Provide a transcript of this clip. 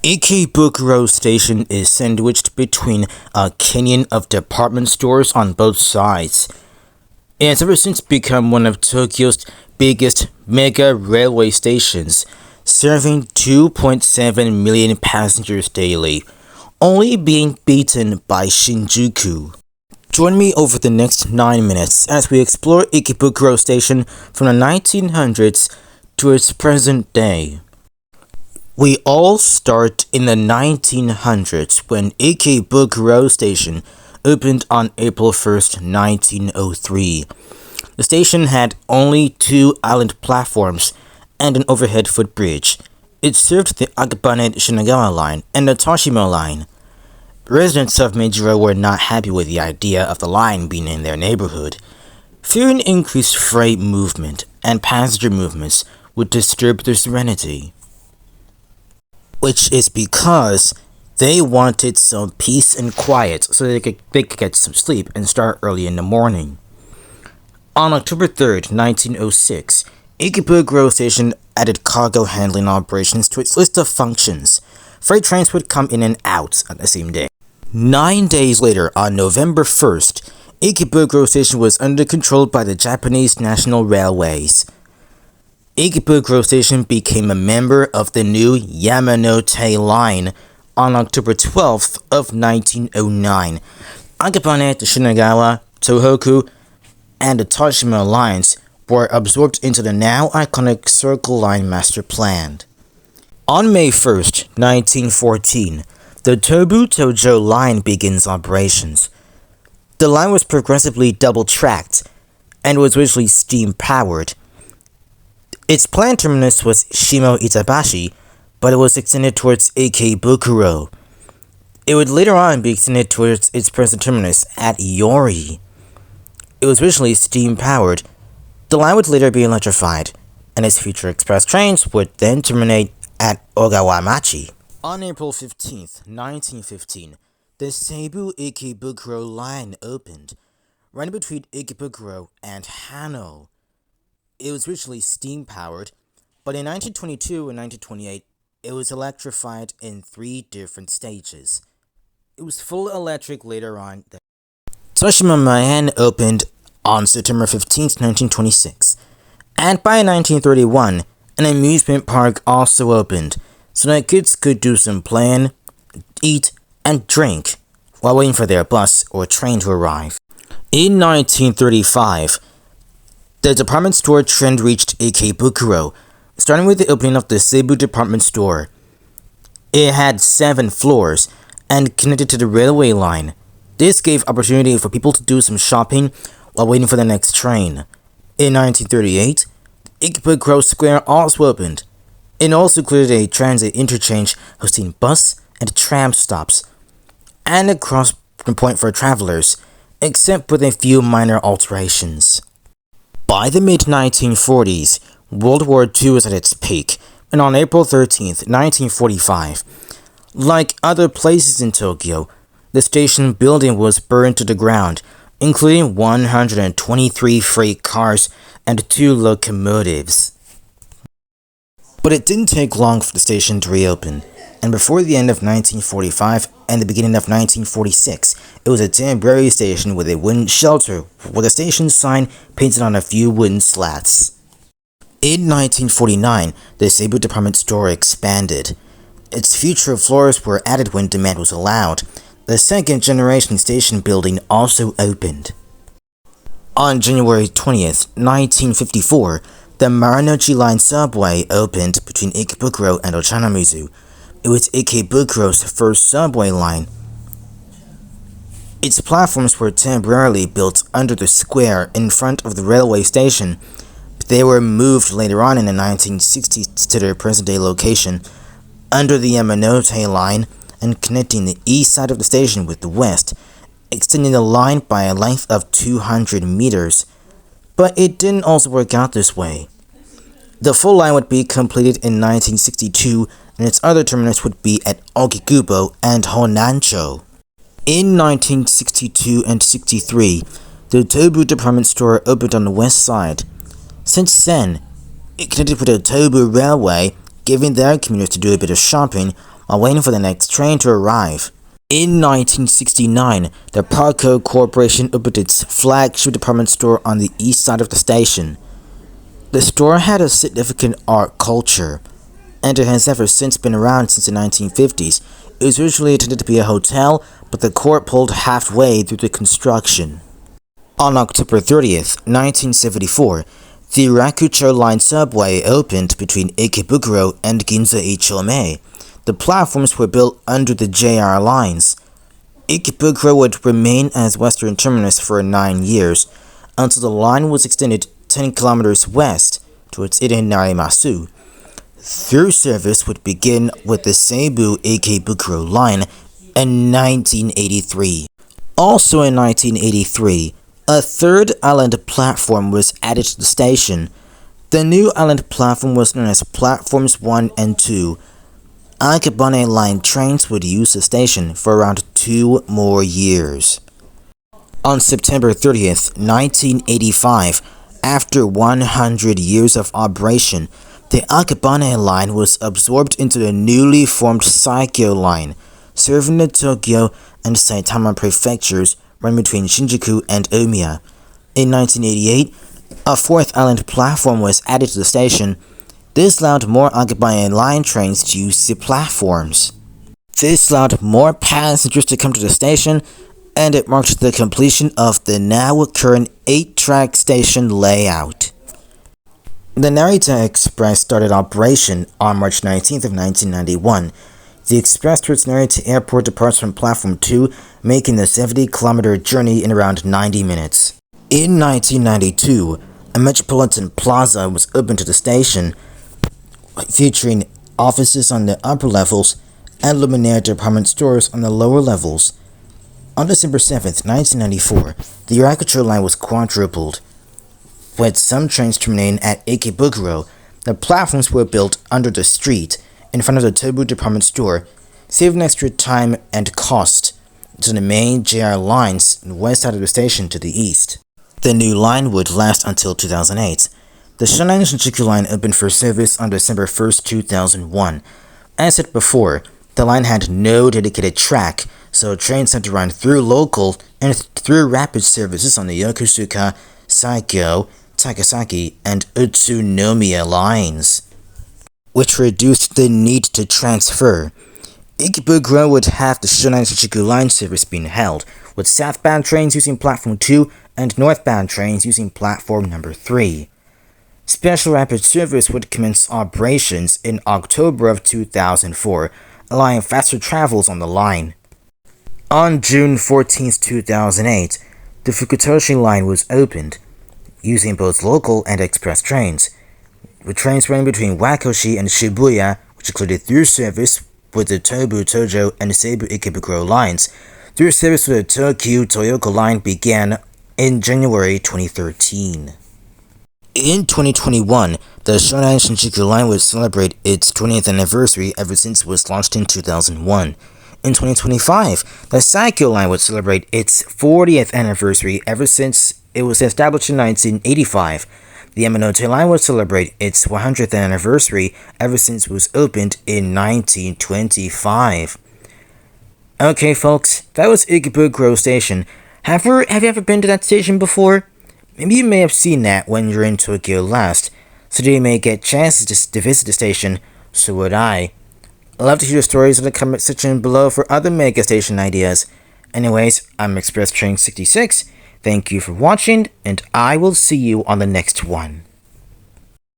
Ikebukuro Station is sandwiched between a canyon of department stores on both sides. It has ever since become one of Tokyo's biggest mega railway stations, serving 2.7 million passengers daily, only being beaten by Shinjuku. Join me over the next 9 minutes as we explore Ikebukuro Station from the 1900s to its present day. We all start in the 1900s when Ikebukuro Station opened on April 1st, 1903. The station had only 2 island platforms and an overhead footbridge. It served the Akabane-Shinagawa line and the Toshima line. Residents of Meijiro were not happy with the idea of the line being in their neighborhood, fearing increased freight movement and passenger movements would disturb their serenity. Which is because they wanted some peace and quiet so they could get some sleep and start early in the morning. On October 3rd, 1906, Ikebukuro Station added cargo handling operations to its list of functions. Freight trains would come in and out on the same day. 9 days later, on November 1st, Ikebukuro Station was under control by the Japanese National Railways. Ikebukuro Station became a member of the new Yamanote Line on October 12th of 1909. Akabane to Shinagawa, Tohoku, and the Toshima lines were absorbed into the now iconic Circle Line master plan. On May 1st, 1914, the Tobu Tojo line begins operations. The line was progressively double-tracked and was originally steam-powered. Its planned terminus was Shimo Itabashi, but it was extended towards Ikebukuro. It would later on be extended towards its present terminus at Iori. It was originally steam-powered. The line would later be electrified, and its future express trains would then terminate at Ogawamachi. On April 15th, 1915, the Seibu Ikebukuro line opened, running between Ikebukuro and Hano. It was originally steam-powered, but in 1922 and 1928, it was electrified in 3 different stages. It was full electric later on. Toshima Maen opened on September 15th, 1926, and by 1931, an amusement park also opened, so that kids could do some playing, eat, and drink while waiting for their bus or train to arrive. In 1935, the department store trend reached Ikebukuro, starting with the opening of the Seibu department store. It had 7 floors and connected to the railway line. This gave opportunity for people to do some shopping while waiting for the next train. In 1938, Ikebukuro Square also opened. It also included a transit interchange hosting bus and tram stops, and a crossing point for travelers, except with a few minor alterations. By the mid-1940s, World War II was at its peak, and on April 13th, 1945, like other places in Tokyo, the station building was burned to the ground, including 123 freight cars and 2 locomotives. But it didn't take long for the station to reopen, and before the end of 1945 and the beginning of 1946, it was a temporary station with a wooden shelter with a station sign painted on a few wooden slats. In 1949, the Seibu department store expanded. Its future floors were added when demand was allowed. The second-generation station building also opened. On January 20th, 1954, the Marunouchi Line subway opened between Ikebukuro and Ochanomizu. It was Ikebukuro's first subway line. Its platforms were temporarily built under the square in front of the railway station, but they were moved later on in the 1960s to their present-day location, under the Yamanote Line and connecting the east side of the station with the west, extending the line by a length of 200 meters. But it didn't also work out this way. The full line would be completed in 1962, and its other terminus would be at Ogikubo and Honancho. In 1962 and 63, the Tobu department store opened on the west side. Since then, it connected with the Tobu Railway, giving their commuters to do a bit of shopping while waiting for the next train to arrive. In 1969, the Parco Corporation opened its flagship department store on the east side of the station. The store had a significant art culture, and it has ever since been around since the 1950s. It was originally intended to be a hotel, but the court pulled halfway through the construction. On October 30th, 1974, the Rakucho Line subway opened between Ikebukuro and Ginza Ichome. The platforms were built under the JR lines. Ikebukuro would remain as western terminus for 9 years, until the line was extended 10 kilometers west towards Ire-Narimasu. Through service would begin with the Seibu Ikebukuro line in 1983. Also in 1983, a third island platform was added to the station. The new island platform was known as Platforms 1 and 2. Akebane Line trains would use the station for around 2 more years. On September 30th, 1985, after 100 years of operation, the Akebane Line was absorbed into the newly formed Saikyo Line, serving the Tokyo and Saitama prefectures running between Shinjuku and Omiya. In 1988, a fourth island platform was added to the station. This allowed more Akebane Line trains to use the platforms. This allowed more passengers to come to the station, and it marked the completion of the now current 8-track station layout. The Narita Express started operation on March 19th of 1991. The express towards Narita Airport departs from Platform 2, making the 70-kilometer journey in around 90 minutes. In 1992, a Metropolitan Plaza was opened to the station, featuring offices on the upper levels and Luminaire department stores on the lower levels. On December 7th, 1994, the Rakucho line was quadrupled. With some trains terminating at Ikebukuro, the platforms were built under the street in front of the Tobu department store, saving extra time and cost to the main JR lines on the west side of the station to the east. The new line would last until 2008. The Shonan Shinjuku line opened for service on December 1st, 2001. As said before, the line had no dedicated track, so trains had to run through local and through rapid services on the Yokosuka, Saikyo, Takasaki, and Utsunomiya lines, which reduced the need to transfer. Ikebukuro would have the Shonan Shinjuku line service being held, with southbound trains using Platform 2 and northbound trains using Platform number 3. Special rapid service would commence operations in October of 2004, allowing faster travels on the line. On June 14, 2008, the Fukutoshi line was opened, using both local and express trains, with trains running between Wakoshi and Shibuya, which included through service with the Tobu Tojo and Seibu Ikebukuro lines. Through service with the Tokyu Toyoko line began in January 2013. In 2021, the Shonan Shinjuku line would celebrate its 20th anniversary ever since it was launched in 2001. In 2025, the Saikyo line would celebrate its 40th anniversary ever since it was established in 1985. The Yamanote line would celebrate its 100th anniversary ever since it was opened in 1925. Okay, folks, that was Ikebukuro Station. Have you ever been to that station before? Maybe you may have seen that when you were in Tokyo last, so you may get chances to visit the station. So would I. I'd love to hear your stories in the comment section below for other mega station ideas. Anyways, I'm Express Train 66. Thank you for watching, and I will see you on the next one.